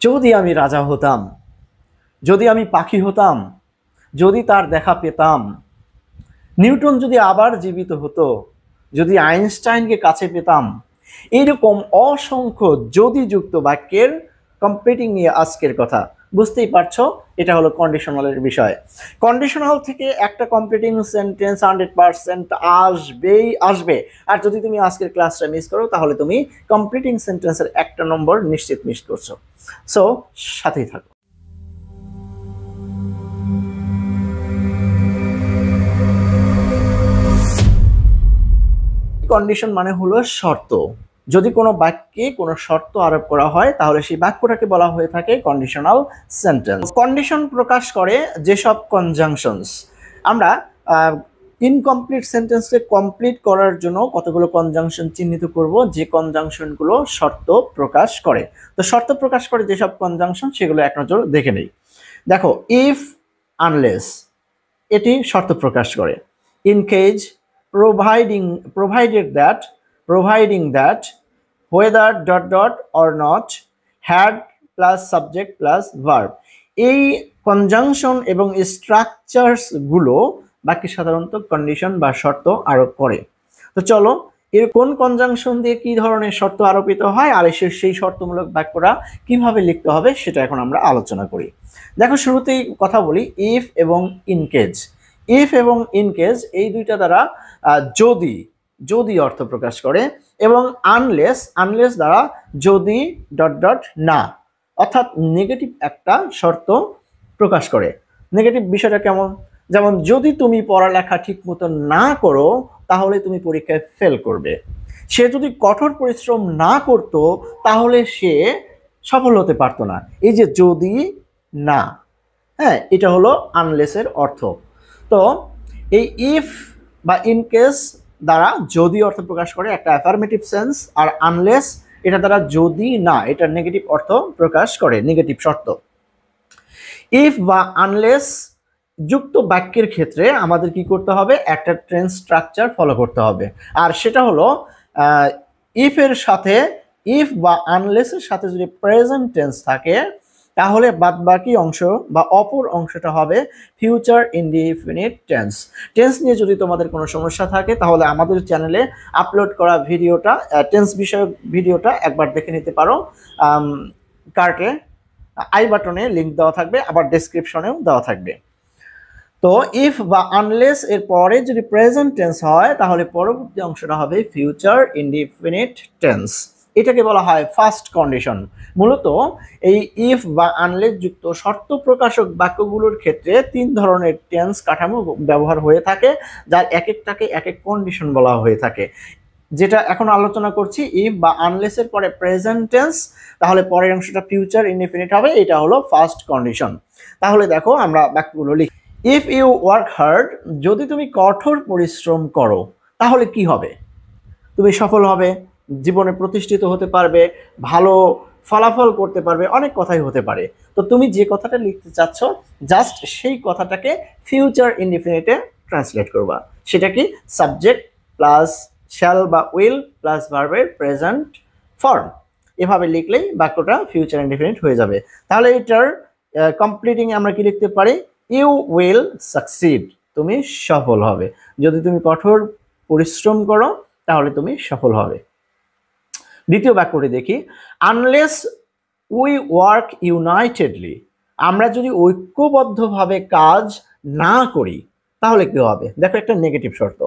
যদি আমি রাজা হতাম, যদি আমি পাখি হতাম, যদি তার দেখা পেতাম, নিউটন যদি আবার জীবিত হতো, যদি আইনস্টাইনকে কাছে পেতাম, এইরকম অসংখ্য যদি যুক্ত বাক্যের কমপ্লিটিং নিয়ে আজকের কথা। বুঝতেই পারছো, এটা হলো কন্ডিশনালের বিষয়। কন্ডিশনাল থেকে একটা কমপ্লিটিং সেন্টেন্স 100% আসবেই আসবে। আর যদি তুমি আজকের ক্লাসটা মিস করো তাহলে তুমি কমপ্লিটিং সেন্টেন্সের একটা নম্বর নিশ্চিত মিস করছো। সো সাথেই থাকো। কন্ডিশন মানে হলো শর্ত। যদি কোনো বাক্যে কোনো শর্ত আরোপ করা হয় তাহলে সেই বাক্যটাকে বলা হয়ে থাকে কন্ডিশনাল সেন্টেন্স। কন্ডিশন প্রকাশ করে যেসব কনজাংশনস, আমরা ইনকমপ্লিট সেন্টেন্সকে কমপ্লিট করার জন্য কতগুলো কনজাংশন চিহ্নিত করব, যে কনজাংশনগুলো শর্ত প্রকাশ করে। তো শর্ত প্রকাশ করে যেসব কনজাংশন সেগুলো এক নজর দেখে নেই। দেখো, ইফ, আনলেস, এটি শর্ত প্রকাশ করে। In cage, providing that, whether ... or not, had plus subject plus verb. এই কনজাংশন এবং স্ট্রাকচারস গুলো বাক্যে সাধারণত কন্ডিশন বা শর্ত আরোপ করে। তো চলো, এর কোন কনজাংশন দিয়ে কি ধরনের শর্ত আরোপিত হয় আর সেই শর্তমূলক বাক্যটা কিভাবে লিখতে হবে সেটা এখন আমরা আলোচনা করি। দেখো, শুরুতেই কথা বলি ইফ এবং ইনকেজ। ইফ এবং ইনকেজ এই দুইটা দ্বারা যদি অর্থ প্রকাশ করে, এবং আনলেস দ্বারা যদি ... না, অর্থাৎ নেগেটিভ একটা শর্ত প্রকাশ করে। নেগেটিভ বিষয়টা কেমন? যেমন, যদি তুমি পড়ালেখা ঠিক মতো না করো তাহলে তুমি পরীক্ষায় ফেল করবে। সে যদি কঠোর পরিশ্রম না করতো তাহলে সে সফল হতে পারতো না। এই যে যদি না, হ্যাঁ, এটা হলো আনলেসের অর্থ। তো এই ইফ বা ইনকেস দ্বারা যদি অর্থ প্রকাশ করে একটা অ্যাফার্মেটিভ সেন্স, আর আনলেস এটা দ্বারা যদি না, এটা নেগেটিভ অর্থ প্রকাশ করে, নেগেটিভ শর্ত। ইফ বা আনলেস যুক্ত বাক্যের ক্ষেত্রে আমাদের কি করতে হবে? একটা টেন্স স্ট্রাকচার ফলো করতে হবে, আর সেটা হলো ইফ এর সাথে, ইফ বা আনলেসের সাথে যদি প্রেজেন্ট টেন্স থাকে তাহলে বাদবাকি অংশ বা অপর অংশটা হবে ফিউচার ইনডিফিনিট টেন্স। টেন্স নিয়ে যদি তোমাদের কোনো সমস্যা থাকে তাহলে আমাদের চ্যানেলে আপলোড করা ভিডিওটা, টেন্স বিষয়ক ভিডিওটা একবার দেখে নিতে পারো। কার্টে আই বাটনে লিঙ্ক দেওয়া থাকবে, আবার ডেসক্রিপশনেও দেওয়া থাকবে। তো ইফ বা আনলেস এর পরে যদি প্রেজেন্ট টেন্স হয় তাহলে পরবর্তী অংশটা হবে ফিউচার ইনডিফিনিট টেন্স। এটাকে বলা হয় ফার্স্ট কন্ডিশন। মূলত এই ইফ বা আনলেস যুক্ত শর্ত প্রকাশক বাক্যগুলোর ক্ষেত্রে তিন ধরনের টেন্স কাঠামো ব্যবহার হয়ে থাকে, যার এক একটাকে এক এক কন্ডিশন বলা হয়ে থাকে। যেটা এখন আলোচনা করছি, ইফ বা আনলেস এর পরে প্রেজেন্ট টেন্স, তাহলে পরের অংশটা ফিউচার ইনডিফিনিট হবে, এটা হলো ফার্স্ট কন্ডিশন। তাহলে দেখো আমরা বাক্যগুলো লিখি। ইফ ইউ ওয়ার্ক হার্ড, যদি তুমি কঠোর পরিশ্রম করো তাহলে কি হবে? তুমি সফল হবে, জীবনে প্রতিষ্ঠিত হতে পারবে, ভালো ফলাফল করতে পারবে, অনেক কথাই হতে পারে। তো তুমি যে কথাটা লিখতে চাচ্ছ জাস্ট সেই কথাটাকে ফিউচার ইনডিফিনিটে ট্রান্সলেট করবা। সেটা কি? সাবজেক্ট প্লাস শ্যাল বা উইল প্লাস ভার্বের প্রেজেন্ট ফর্ম। এভাবে লিখলেই বাক্যটা ফিউচার ইনডিফিনিট হয়ে যাবে। তাহলে এটার কমপ্লিটিং আমরা কি লিখতে পারি? ইউ উইল সাকসিড, তুমি সফল হবে। যদি তুমি কঠোর পরিশ্রম করো তাহলে তুমি সফল হবে। দ্বিতীয় বাক্যটি দেখি, আনলেস উই ওয়ার্ক ইউনাইটেডলি, আমরা যদি ঐক্যবদ্ধভাবে কাজ না করি তাহলে কি হবে? দেখো, একটা নেগেটিভ শর্ত।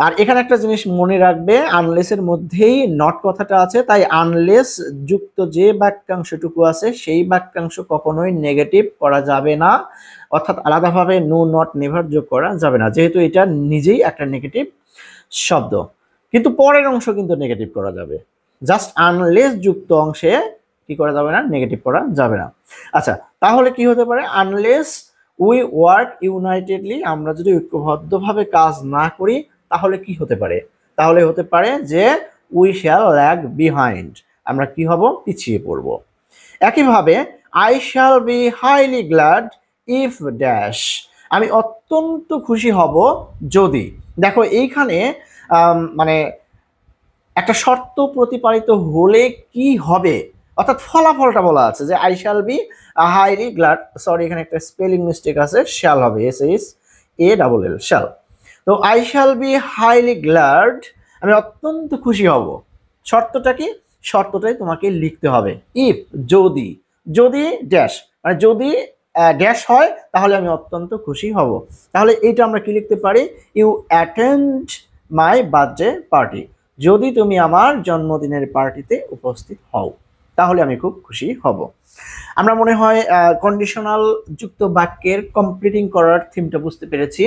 আর এখানে একটা জিনিস মনে রাখবে, আনলেসের মধ্যেই নট কথাটা আছে, তাই আনলেস যুক্ত যে বাক্যাংশটুকু আছে সেই বাক্যাংশ কখনোই নেগেটিভ করা যাবে না, অর্থাৎ আলাদাভাবে নো, নট, নেভার যোগ করা যাবে না, যেহেতু এটা নিজেই একটা নেগেটিভ শব্দ। কিন্তু পরের অংশ কিন্তু নেগেটিভ করা যাবে। জাস্ট আনলেস যুক্ত অংশে কি করা যাবে না? নেগেটিভ করা যাবে না। আচ্ছা, তাহলে কি হতে পারে? আনলেস উই ওয়ার্ক ইউনাইটেডলি, আমরা যদি ঐক্যবদ্ধভাবে কাজ না করি তাহলে কি হতে পারে? তাহলে হতে পারে যে উই শ্যাল ল্যাগ বিহাইন্ড, আমরা কি হব? পিছিয়ে পড়ব। একইভাবে I shall be highly glad if dash, আমি অত্যন্ত খুশি হব যদি। দেখো, এইখানে মানে একটা শর্ত প্রতিপালিত হলে কি হবে অর্থাৎ ফলাফলটা বলা আছে যে I shall be highly glad, sorry এখানে একটা স্পেলিং মিস্টেক আছে, শ্যাল হবে, SHALL, শ্যাল। তো I shall be highly glad, আমি অত্যন্ত খুশি হব। শর্তটা কি? শর্তটাই তোমাকে লিখতে হবে। ইফ, যদি, যদি ড্যাশ, মানে যদি ড্যাশ হয় তাহলে আমি অত্যন্ত খুশি হব। তাহলে এইটা আমরা কি লিখতে পারি? You attend my birthday party, যদি তুমি আমার জন্মদিনের পার্টিতে উপস্থিত হও তাহলে আমি খুব খুশি হব। আমরা মনে হয় কন্ডিশনাল যুক্ত বাক্যের কমপ্লিটিং করার থিমটা বুঝতে পেরেছি,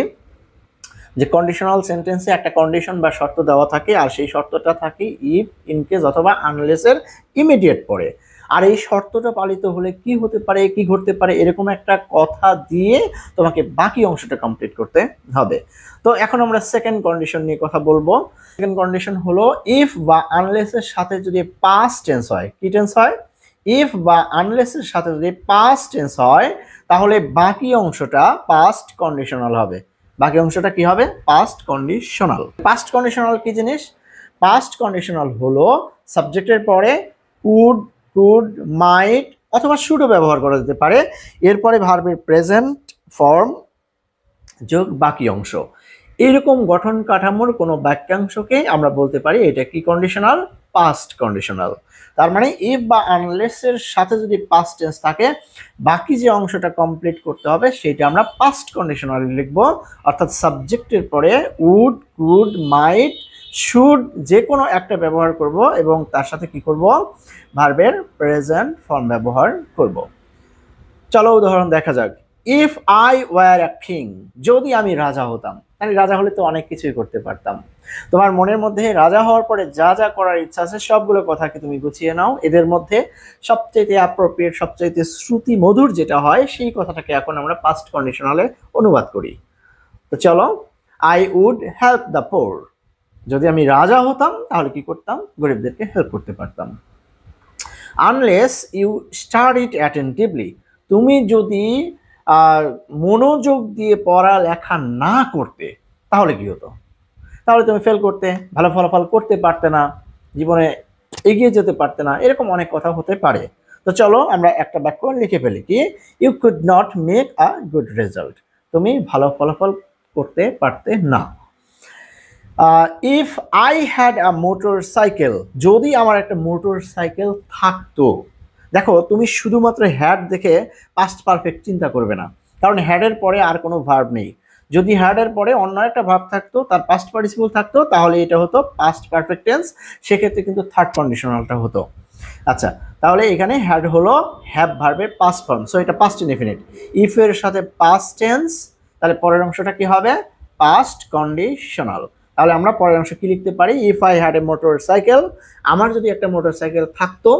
যে কন্ডিশনাল সেন্টেন্সে একটা কন্ডিশন বা শর্ত দেওয়া থাকে, আর সেই শর্তটা থাকে ইফ, ইনকেস অথবা আনলেসের ইমিডিয়েট পরে। আর এই শর্তটা পালিত হলে কি হতে পারে, কি ঘটতে পারে, এরকম একটা কথা দিয়ে তোমাকে বাকি অংশটা কমপ্লিট করতে হবে। তো এখন আমরা সেকেন্ড কন্ডিশন নিয়ে কথা বলবো। সেকেন্ড কন্ডিশন হলো ইফ বা আনলেসের সাথে যদি পাস্ট টেন্স হয়। কি টেন্স হয়? ইফ বা আনলেসের সাথে যদি পাস্ট টেন্স হয় তাহলে বাকি অংশটা পাস্ট কন্ডিশনাল হবে। বাকি অংশটা কি হবে? Past conditional. পাস্ট কন্ডিশনাল কি জিনিস? পাস্ট কন্ডিশনাল হলো সাবজেক্টের পরে উড, কুড, মাইট অথবা শুডও ব্যবহার করা যেতে পারে, এরপরে ভার্বের প্রেজেন্ট ফর্ম যোগ বাকি অংশ। এইরকম গঠন কাঠামোর কোনো বাক্যাংশকে আমরা বলতে পারি এটা কি কন্ডিশনাল? Past conditional. তার মানে ইফ বা আনলেসের সাথে যদি পাস্ট টেন্স থাকে বাকি যে অংশটা কমপ্লিট করতে হবে সেটা আমরা পাস্ট কন্ডিশনাল লিখব। অর্থাৎ সাবজেক্টের পরে উড, কুড, মাইট, শুড যে কোনো একটা ব্যবহার করব এবং তার সাথে কি করব? ভার্বের প্রেজেন্ট ফর্ম ব্যবহার করব। চলো উদাহরণ দেখা যাক। If I were a king, যদি আমি রাজা হতাম। আমি রাজা হলে তো অনেক কিছুই করতে পারতাম। তোমার মনের মধ্যে রাজা হওয়ার পরে যা যা করার ইচ্ছা আছে সবগুলো কথাকে তুমি গুছিয়ে নাও। এদের মধ্যে সবচাইতে অ্যাপ্রোপ্রিয়েট, সবচাইতে শ্রুতি মধুর যেটা হয় সেই কথাটাকে এখন আমরা পাস্ট কন্ডিশনালে অনুবাদ করি। তো চলো, I would help the poor, যদি আমি রাজা হতাম তাহলে কি করতাম? গরিবদেরকে হেল্প করতে পারতাম। আনলেস ইউ স্টাডিড অ্যাটেন্টিভলি, তুমি যদি মনোযোগ দিয়ে পড়ালেখা না করতে তাহলে কি হতো? তাহলে তুমি ফেল করতে, ভালো ফলাফল করতে পারতে না, জীবনে এগিয়ে যেতে পারতে না, এরকম অনেক কথা হতে পারে। তো চলো আমরা একটা বাক্য লিখে ফেলি কি, you could not make a good result, তুমি ভালো ফলাফল করতে পারতে না। If I had a motorcycle, যদি আমার একটা মোটর সাইকেল থাকতো। দেখো তুমি শুধুমাত্র হ্যাড দেখে পাস্ট পারফেক্ট চিন্তা করবে না, কারণ হ্যাডের পরে আর কোনো ভার্ব নেই। যদি হ্যাডের পরে অন্য একটা ভার্ব থাকতো, তার পাস্ট পার্টিসিপল থাকতো, তাহলে এটা হতো পাস্ট পারফেক্ট টেন্স, সেক্ষেত্রে কিন্তু থার্ড কন্ডিশনালটা হতো। আচ্ছা, তাহলে এখানে হ্যাড হলো হ্যাভ ভার্বের পাস্ট ফর্ম, সো এটা পাস্ট ইনডেফিনিট। ইফ এর সাথে পাস্ট টেন্স, তাহলে পরের অংশটা কি হবে? Past conditional. তাহলে আমরা পরের অংশ কি লিখতে পারি? If I had a motor cycle, আমার যদি একটা মোটর সাইকেল থাকতো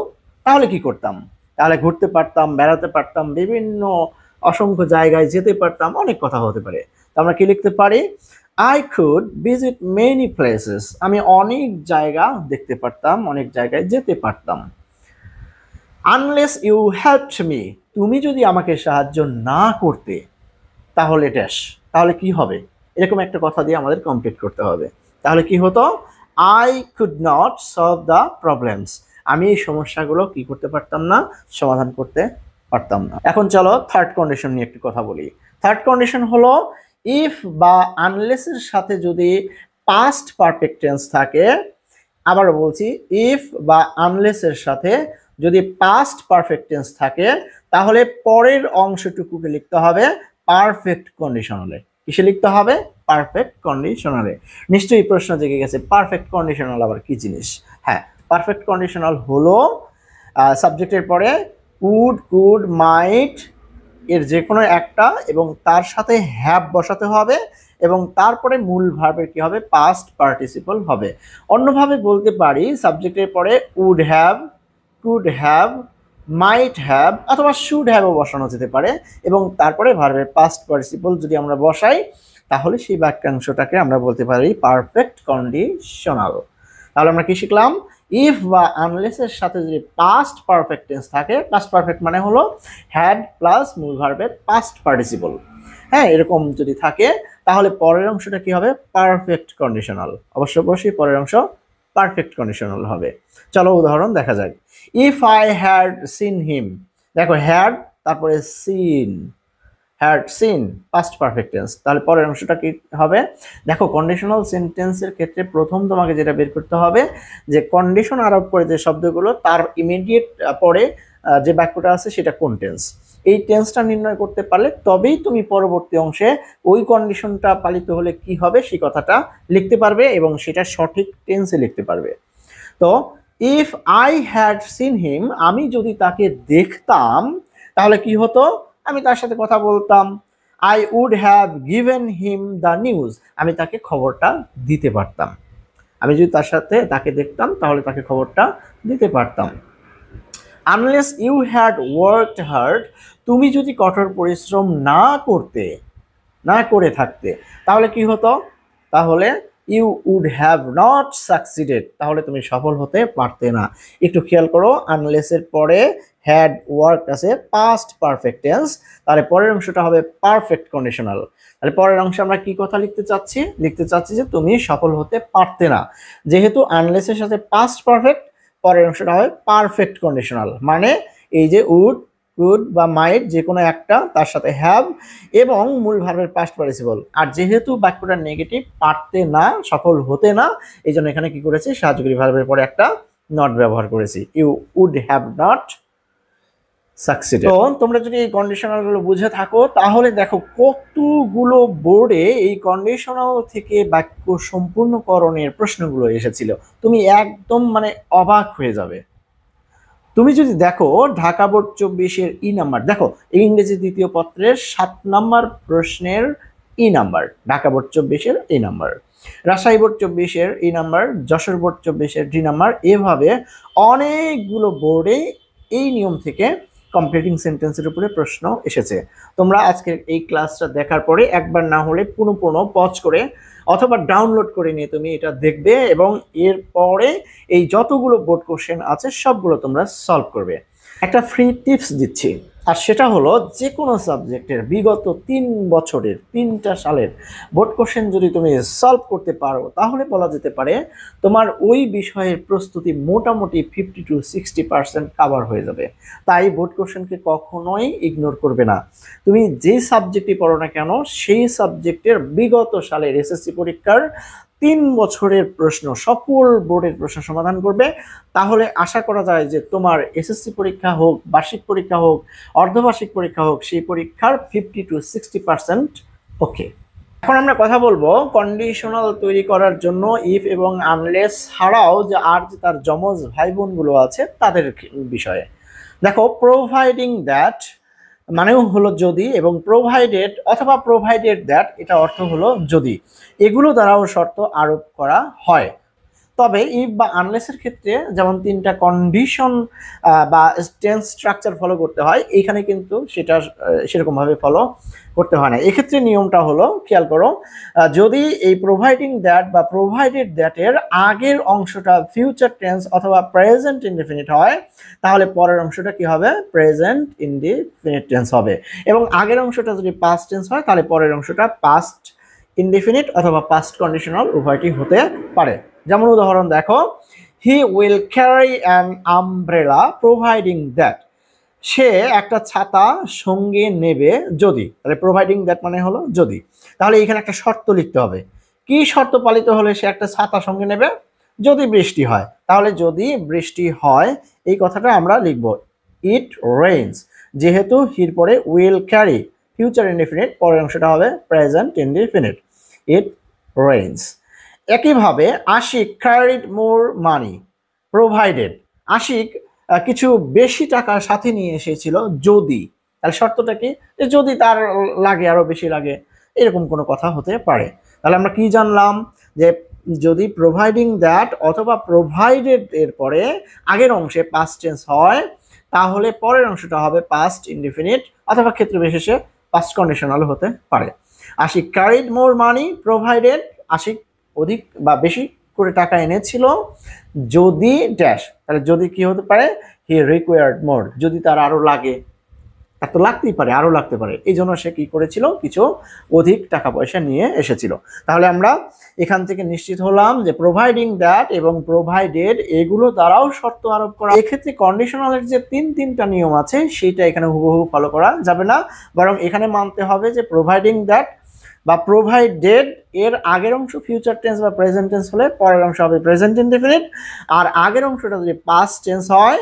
তাহলে কি করতাম? তাহলে ঘুরতে পারতাম, বেড়াতে পারতাম, বিভিন্ন অসংখ্য জায়গায় যেতে পারতাম, অনেক কথা হতে পারে। তো আমরা কি লিখতে পারি? I could visit many places, আমি অনেক জায়গা দেখতে পারতাম, অনেক জায়গায় যেতে পারতাম। আনলেস ইউ হেল্পড মি, তুমি যদি আমাকে সাহায্য না করতে তাহলে ড্যাশ, তাহলে কি হবে? এরকম একটা কথা দিয়ে আমাদের কমপ্লিট করতে হবে। তাহলে কি হতো? I could not solve the problems, আমি এই সমস্যাগুলো কি করতে পারতাম না? সমাধান করতে পারতাম না। এখন চলো থার্ড কন্ডিশন নিয়ে একটু কথা বলি। থার্ড কন্ডিশন হলো ইফ বা আনলেসের সাথে যদি পাস্ট পারফেক্ট টেন্স থাকে। আবারও বলছি, ইফ বা আনলেসের সাথে যদি পাস্ট পারফেক্ট টেন্স থাকে তাহলে পরের অংশটুকুকে লিখতে হবে পারফেক্ট কন্ডিশনালে। কিসে লিখতে হবে? পারফেক্ট কন্ডিশনালে। নিশ্চয়ই প্রশ্ন জেগে গেছে, পারফেক্ট কন্ডিশনাল আবার কি জিনিস? হ্যাঁ, পারফেক্ট কন্ডিশনাল হলো সাবজেক্টের পরে উড, কুড, মাইট এর যে কোনো একটা এবং তার সাথে হ্যাভ বসাতে হবে এবং তারপরে মূল ভার্বের কি হবে? পাস্ট পার্টিসিপল হবে। অন্যভাবে বলতে পারি, সাবজেক্টের পরে would have, could have, might have অথবা শুড হ্যাভও বসানো যেতে পারে এবং তারপরে ভার্বের পাস্ট পার্টিসিপল যদি আমরা বসাই তাহলে সেই বাক্যাংশটাকে আমরা বলতে পারি পারফেক্ট কন্ডিশনাল। তাহলে আমরা কি শিখলাম? ইফ বা আনলেসের সাথে যদি পাস্ট পারফেক্ট টেন্স থাকে, পাস্ট পারফেক্ট মানে হলো হ্যাড প্লাস মূল ভার্বের পাস্ট পার্টিসিপল, হ্যাঁ এরকম যদি থাকে তাহলে পরের অংশটা কি হবে? Perfect conditional. অবশ্যই পরের অংশ পারফেক্ট কন্ডিশনাল হবে। চলো উদাহরণ দেখা যাক। If I had seen him, দেখো হ্যাড তারপরে seen, had seen past perfect tense, তাহলে পরের অংশটা কি হবে? দেখো কন্ডিশনাল সেন্টেন্সের ক্ষেত্রে প্রথম তোমাকে যেটা বের করতে হবে যে কন্ডিশন আরোপ করে যে শব্দগুলো তার ইমিডিয়েট পরে যে বাক্যটা আছে সেটা কোন টেন্স, এই টেন্সটা নির্ণয় করতে পারলে তবেই তুমি পরবর্তী অংশে ওই কন্ডিশনটা পালিত হলে কি হবে সেই কথাটা লিখতে পারবে এবং সেটা সঠিক টেন্সে লিখতে পারবে। তো ইফ আই হ্যাড সিন হিম, আমি যদি তাকে দেখতাম তাহলে কি হতো? আমি তার সাথে কথা বলতাম। I would have given him the news, আমি তাকে খবরটা দিতে পারতাম। আমি যদি তাকে দেখতাম তাহলে তাকে খবরটা দিতে পারতাম। Unless you had worked hard, তুমি যদি কঠোর পরিশ্রম না করে থাকতে তাহলে কি হতো? তাহলে you would have not succeeded, তাহলে তুমি সফল হতে পারতে না। একটু খেয়াল করো, আনলেসের পরে হ্যাড ওয়ার্ক আছে পাস্ট পারফেক্ট টেন্স, তাহলে পরের অংশটা হবে পারফেক্ট কন্ডিশনাল। তাহলে পরের অংশে আমরা কি কথা লিখতে চাচ্ছি যে তুমি সফল হতে পারতে না। যেহেতু আনলেসের সাথে পাস্ট পারফেক্ট, পরের অংশটা হবে পারফেক্ট কন্ডিশনাল, মানে এই যে উড, কুড বা মাইট যে কোনো একটা, তার সাথে হ্যাভ এবং মূল ভার্বের পাস্ট পার্টিসিপল। আর যেহেতু বাক্যটা নেগেটিভ, পারতে না, সফল হতে না, এই জন্য এখানে কি করেছি? সাহায্যকারী ভার্বের পরে একটা নট ব্যবহার করেছি, you would have not succeeded. তো তোমরা যদি এই কন্ডিশনালগুলো বুঝে থাকো তাহলে দেখো কতগুলো বোর্ডে এই কন্ডিশনাল থেকে বাক্য সম্পূর্ণকরণের প্রশ্নগুলো এসেছিল, তুমি একদম মানে অবাক হয়ে যাবে। তুমি যদি দেখো ঢাকা বোর্ড 24-এর ই নাম্বার, দেখো ইংরেজি দ্বিতীয় পত্রের 7 নাম্বার প্রশ্নের ই নাম্বার, ঢাকা বোর্ড 24-এর ই নাম্বার, রাজশাহী বোর্ড 24-এর ই নাম্বার, যশোর বোর্ড 24-এর ডি নাম্বার, এভাবে অনেকগুলো বোর্ডে এই নিয়ম থেকে কমপ্লিটিং সেন্টেন্সের উপরে প্রশ্ন এসেছে। তোমরা আজকের এই ক্লাসটা দেখার পরে একবার না হলে পুনঃ পজ করে অথবা ডাউনলোড করে নিয়ে তুমি এটা দেখবে এবং এরপরে এই যতগুলো বোর্ড কোশ্চেন আছে সবগুলো তোমরা সলভ করবে। একটা ফ্রি টিপস দিচ্ছি, আর সেটা হলো যে কোনো সাবজেক্টের বিগত 3 বছরের 3টা সালের বোর্ড কোশ্চেন যদি তুমি সলভ করতে পারো তাহলে বলা যেতে পারে তোমার ওই বিষয়ের প্রস্তুতি মোটামুটি 50 to 60% কাভার হয়ে যাবে। তাই বোর্ড কোশ্চেনকে কখনোই ইগনোর করবে না। তুমি যে সাবজেক্টই পড়ো না কেন সেই সাবজেক্টের বিগত সালের এসএসসি পরীক্ষার 3 বছরের প্রশ্ন, সকল বোর্ডের প্রশ্ন সমাধান করবে, তাহলে আশা করা যায় যে তোমার এসএসসি পরীক্ষা হোক, বার্ষিক পরীক্ষা হোক, অর্ধবার্ষিক পরীক্ষা হোক, সেই পরীক্ষার 50 to 60% ওকে। এখন আমরা কথা বলবো কন্ডিশনাল তৈরি করার জন্য ইফ এবং আনলেস ছাড়াও যে আর যে তার যমজ ভাই বোনগুলো আছে তাদের বিষয়ে। দেখো প্রোভাইডিং দ্যাট মানেও হলো যদি, এবং প্রোভাইডেড অথবা প্রোভাইডেড দ্যাট এটা অর্থ হলো যদি, এগুলো দ্বারাও শর্ত আরোপ করা হয়। তবে ইফ বা আনলেসের ক্ষেত্রে যেমন 3টা কন্ডিশন বা টেন্স স্ট্রাকচার ফলো করতে হয়, এইখানে কিন্তু সেটা সেরকমভাবে ফলো করতে হয় না। এক্ষেত্রে নিয়মটা হলো, খেয়াল করো, যদি এই প্রোভাইডিং দ্যাট বা প্রোভাইডেড দ্যাটের আগের অংশটা ফিউচার টেন্স অথবা প্রেজেন্ট ইনডিফিনিট হয় তাহলে পরের অংশটা কি হবে? প্রেজেন্ট ইনডিফিনিট টেন্স হবে। এবং আগের অংশটা যদি পাস্ট টেন্স হয় তাহলে পরের অংশটা পাস্ট ইনডিফিনিট অথবা পাস্ট কন্ডিশনাল উভয়টি হতে পারে। যেমন উদাহরণ দেখো, he will carry an umbrella providing that, সে একটা ছাতা সঙ্গে নেবে যদি, তাহলে প্রোভাইডিং দ্যাট মানে হলো যদি। তাহলে এখানে একটা শর্ত লিখতে হবে, কি শর্ত পালিত হলে সে একটা ছাতা সঙ্গে নেবে? যদি বৃষ্টি হয়। তাহলে যদি বৃষ্টি হয় এই কথাটা আমরা লিখব ইট রেইনস, যেহেতু হির পরে উইল ক্যারি ফিউচার ইনডিফিনিট, পরের অংশটা হবে প্রেজেন্ট ইনডিফিনিট, ইট রেইনস। একইভাবে আশিক ক্যারিড মোর মানি প্রোভাইডেড, আশিক কিছু বেশি টাকা সাথে নিয়ে এসেছিল যদি, তাহলে শর্তটা কি? যে যদি তার লাগে, আরো বেশি লাগে, এরকম কোনো কথা হতে পারে। তাহলে আমরা কি জানলাম? যে যদি প্রোভাইডিং দ্যাট অথবা প্রোভাইডেড এর পরে আগের অংশে পাস্ট টেন্স হয় তাহলে পরের অংশটা হবে পাস্ট ইনডিফিনিট অথবা ক্ষেত্র বিশেষে পাস্ট কন্ডিশনাল হতে পারে। আশিক ক্যারিড মোর মানি প্রোভাইডেড, আশিক অধিক বা বেশি করে টাকা এনেছিল যদি ড্যাশ, তাহলে যদি কি হতে পারে? হি রিকোয়ার্ড মোর, যদি তার আরো লাগে। এত লাগতেই পারে, আরও লাগতে পারে, এই জন্য সে কি করেছিল, কিছু অধিক টাকা পয়সা নিয়ে এসেছিল। তাহলে আমরা এখান থেকে নিশ্চিত হলাম যে প্রোভাইডিং দ্যাট এবং প্রোভাইডেড এগুলো দ্বারাও শর্ত আরোপ করা। এক্ষেত্রে কন্ডিশনালের যে তিনটা নিয়ম আছে সেটা এখানে হুবহু ফলো করা যাবে না, বরং এখানে মানতে হবে যে প্রোভাইডিং দ্যাট বা প্রোভাইডেড এর আগের অংশ ফিউচার টেন্স বা প্রেজেন্ট টেন্স হলে পরের অংশ হবে প্রেজেন্ট ইনডেফিনিট, আর আগের অংশটা যদি পাস্ট টেন্স হয়,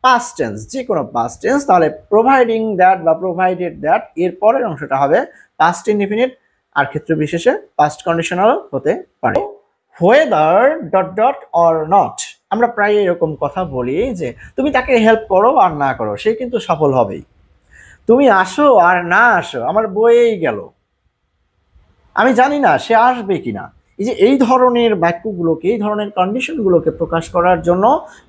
পাস্ট টেন্স, যে কোনো পাস্ট টেন্স, তাহলে প্রোভাইডিং দ্যাট বা প্রোভাইডেড দ্যাট এর পরের অংশটা হবে পাস্ট ইনডেফিনিট, আর ক্ষেত্র বিশেষে পাস্ট কন্ডিশনাল হতে পারে। whether dot dot or not, আমরা প্রায় এরকম কথা বলি যে তুমি তাকে হেল্প করো আর না করো সে কিন্তু সফল হবেই, তুমি আসো আর না আসো আমার বইয়েই গেল, আমি জানি না সে আসবে কিনা। এই যে এই ধরনের বাক্যগুলোকে, এই ধরনের কন্ডিশনগুলোকে প্রকাশ করার জন্য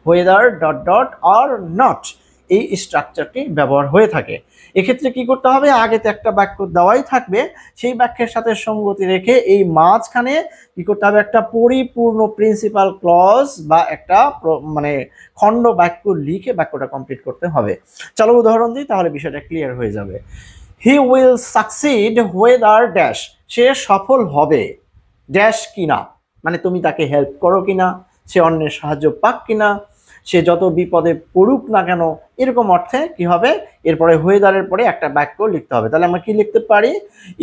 whether dot dot or not এই স্ট্রাকচারটি ব্যবহার হয়ে থাকে। এক্ষেত্রে কি করতে হবে, আগে তো একটা বাক্য দেওয়াই থাকবে, সেই বাক্যের সাথে সঙ্গতি রেখে এই মাঝখানে কি করতে হবে, একটা পরিপূর্ণ প্রিন্সিপাল ক্লজ বা একটা মানে খণ্ড বাক্য লিখে বাক্যটা কমপ্লিট করতে হবে। চলো উদাহরণ দিই, তাহলে বিষয়টা ক্লিয়ার হয়ে যাবে। He will succeed whether dash, সে সফল হবে ড্যাশ কিনা, মানে তুমি তাকে হেল্প করো কিনা, সে অন্যের সাহায্য পাক কিনা, সে যত বিপদে পড়ুক না কেন, এরকম অর্থে কি হবে, এরপরে whether-এর পরে একটা বাক্য লিখতে হবে। তাহলে আমরা কি লিখতে পারি,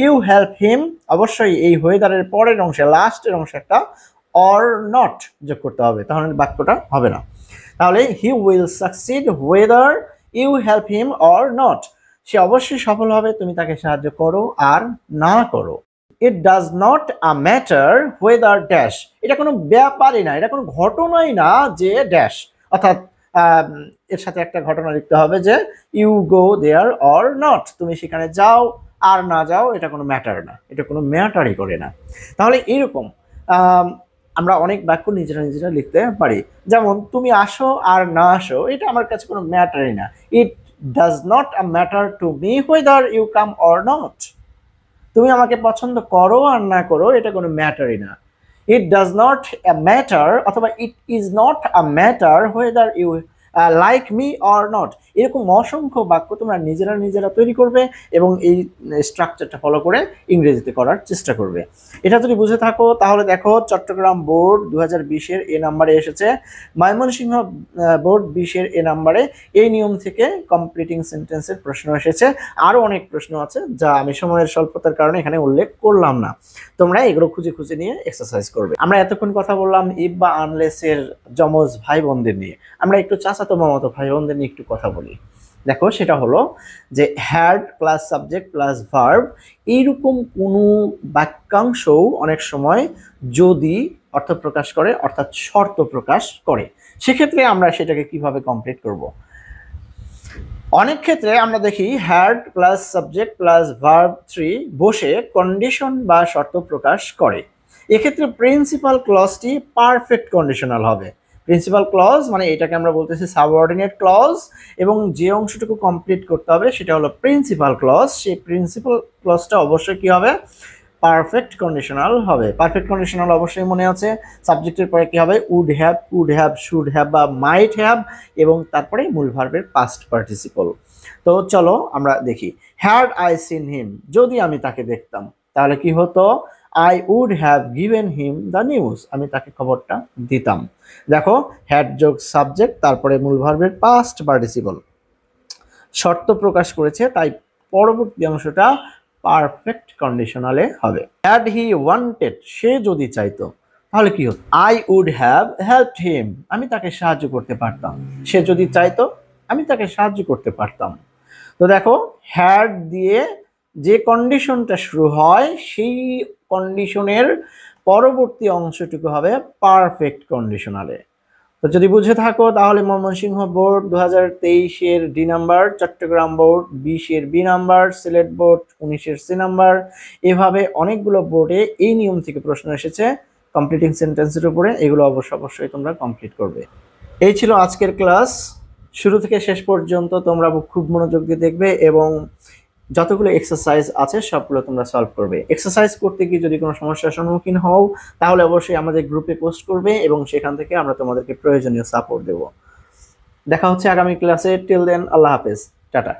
ইউ হেল্প হিম, অবশ্যই এই whether-এর পরের অংশে লাস্টের অংশে একটা অর নট যোগ করতে হবে, তাহলে বাক্যটা হবে না। তাহলে he will succeed whether you help him or not, সে অবশ্যই সফল হবে তুমি তাকে সাহায্য করো আর না করো। ইট does not a matter whether dash, এটা কোনো ব্যাপারই না, এটা কোনো ঘটনাই না যে ড্যাশ, অর্থাৎ এর সাথে একটা ঘটনা লিখতে হবে যে you go there or not, তুমি সেখানে যাও আর না যাও এটা কোনো ম্যাটার না, এটা কোনো ম্যাটারই করে না। তাহলে এইরকম আমরা অনেক বাক্য নিজেরা নিজেরা লিখতে পারি, যেমন তুমি আসো আর না আসো এটা আমার কাছে কোনো ম্যাটারই না, it does not a matter to me whether you come or not, তুমি আমাকে পছন্দ করো আর না করো এটা কোনো ম্যাটারই না। It does not a matter অথবা it is not a matter whether you like me or not, এরকম অসংখ্য বাক্য তোমরা নিজেরা নিজেরা তৈরি করবে এবং এই স্ট্রাকচারটা ফলো করে ইংরেজিতে করার চেষ্টা করবে। এটা যদি বুঝে থাকো তাহলে দেখো চট্টগ্রাম বোর্ড 2020-এর এ নাম্বারে এসেছে, ময়মনসিংহ বোর্ড 20-এর এ নাম্বারে এই নিয়ম থেকে কমপ্লিটিং সেন্টেন্সের প্রশ্ন এসেছে। আরও অনেক প্রশ্ন আছে যা আমি সময়ের স্বল্পতার কারণে এখানে উল্লেখ করলাম না, তোমরা এগুলো খুঁজে খুঁজে নিয়ে এক্সারসাইজ করবে। আমরা এতক্ষণ কথা বললাম ইফ বা আনলেসের যমজ ভাই বোনদের নিয়ে, আমরা একটু চাচাতো মামাতো ভাই বোনদের নিয়ে একটু কথা বলি। দেখো সেটা হলো যে had plus subject plus verb, এইরকম কোনো বাক্যাংশও অনেক সময় যদি অর্থ প্রকাশ করে অর্থাৎ শর্ত প্রকাশ করে, সেক্ষেত্রে আমরা সেটাকে কিভাবে কমপ্লিট করব। অনেক ক্ষেত্রে আমরা দেখি had plus subject plus verb 3 বসে কন্ডিশন বা শর্ত প্রকাশ করে, এক্ষেত্রে প্রিন্সিপাল ক্লজটি পারফেক্ট কন্ডিশনাল হবে। প্রিন্সিপাল ক্লজ মানে এটাকে আমরা বলতেছি সাবঅর্ডিনেট ক্লজ, এবং যে অংশটুকু কমপ্লিট করতে হবে সেটা হলো প্রিন্সিপাল ক্লজ, সেই প্রিন্সিপাল ক্লজটা অবশ্যই কি হবে, পারফেক্ট কন্ডিশনাল হবে। পারফেক্ট কন্ডিশনাল অবশ্যই মনে আছে, সাবজেক্টের পরে কি হবে, would have, could have, should have বা মাইট হ্যাভ, এবং তারপরে মূল ভার্বের পাস্ট পার্টিসিপল। তো চলো আমরা দেখি, হ্যাড আই সিন হিম, যদি আমি তাকে দেখতাম তাহলে কি হতো, I would have given him the news, আমি তাকে খবরটা দিতাম। দেখো হ্যাড যোগ সাবজেক্ট তারপরে মূল ভার্বের পাস্ট পার্টিসিপল, শর্ত প্রকাশ করেছে তাই পরবর্তী অংশটা পারফেক্ট কন্ডিশনালে হবে। হ্যাড হি ওয়ান্টেড, সে যদি চাইতো তাহলে কি হতো, I would have helped him, আমি তাকে সাহায্য করতে পারতাম, সে যদি চাইতো আমি তাকে সাহায্য করতে পারতাম। তো দেখো হ্যাড দিয়ে যে কন্ডিশনটা শুরু হয় সেই কন্ডিশনের পরবর্তী অংশটুকু হবে পারফেক্ট কন্ডিশনালে। তো যদি বুঝে থাকো তাহলে ময়মনসিংহ বোর্ড 2023-এর ডি নাম্বার, চট্টগ্রাম বোর্ড 20-এর বি নাম্বার, সিলেট বোর্ড 19-এর সি নাম্বার, এভাবে অনেকগুলো বোর্ডে এই নিয়ম থেকে প্রশ্ন এসেছে কমপ্লিটিং সেন্টেন্সের উপরে, এগুলো অবশ্যই তোমরা কমপ্লিট করবে। এই ছিল আজকের ক্লাস, শুরু থেকে শেষ পর্যন্ত তোমরা খুব মনোযোগ দিয়ে দেখবে এবং যতগুলো এক্সারসাইজ আছে সবগুলো তোমরা সলভ করবে। এক্সারসাইজ করতে গিয়ে যদি কোনো সমস্যার সম্মুখীন হও তাহলে অবশ্যই আমাদের গ্রুপে পোস্ট করবে এবং সেখান থেকে আমরা তোমাদেরকে প্রয়োজনীয় সাপোর্ট দেব। দেখা হচ্ছে আগামী ক্লাসে, টিল দেন আল্লাহ হাফেজ, টাটা।